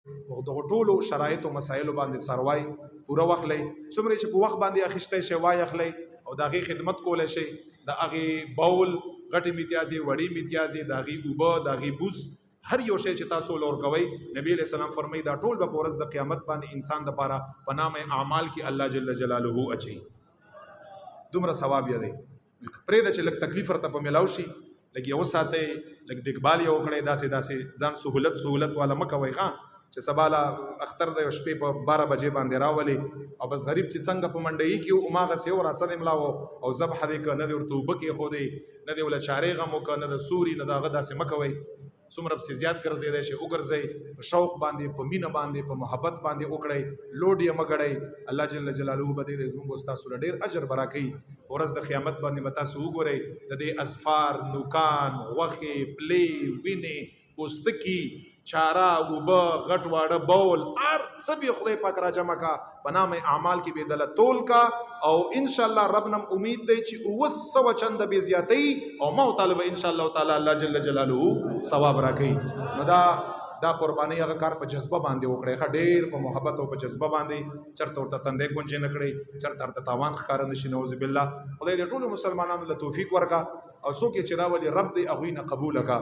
دغه ټولو شرایطو مسایلو باندې څاروای پوره واخلئ، څومره چې په وخت باندې اخیستی شي وای اخلئ او د هغې خدمت کولی شئ، د هغې بول غټې میتیازې وړې میتیازې، د هغې اوبه، د هغې بوس، هر یو شی چې تاسو له ورکوئ، نبی علیه السلام فرمایي دا ټول به په ورځ د قیامت باندې انسان دپاره په نامه اعمال کې الله جل جلاله اچوي. دومره ثواب یې دی. پرېږده چې لږ تکلیف ورته په میلاو شي، لږ یې وساتئ، لږ دیکبال یې وکړئ، داسې ځان سهولت والا مه کوئ ښه چې سبا له اختر د شپې په 12 بجې باندې راولي او بس غریب چې څنګه په منډهي کې هماغسې یو راڅه دې ملا او ذبحه دې که نه دې ورته اوبه کېښودې، نه دې ورله چارې غم وکړه، نه د سوري نه د هغه، داسې مه کوئ. څومره پسې زیات ګرځېدی شي وګرځئ، په شوق باندې، په مینه باندې، په محبت باندې وکړئ، لوډ یې مه ګړئ. الله جل جلاله به دې زموږ او ستاسو له ډېر اجر به راکوي. ورځ د قیامت باندې به تاسو وګورئ د دې اظفار، نوکان، غوښې، پلې، وینې، پوستکي، چاره، اوبه، غټ واړه بول، هر څه به خدای پاک را جمع کا، په نام اعمال کې به دله تول کا او انشاءالله رب نم امید دی چې 900 چنده به زیاتوي او ما تعالی به انشاءالله تعالی الله جل جلاله ثواب راکوي. نو دا قرباني هغه کار په جذبه باندې وکړئ ښه، ډېر په محبت او په جذبه باندې، چېرته ورته تندی ګونجې نه کړئ، چېرته ورته تاوان ښکاره نه شي، نعوذ بالله. خدای دې ټولو مسلمانانو له توفیق ورکړه او څوک یې چې راولي رب دې هغوی نه قبوله کا.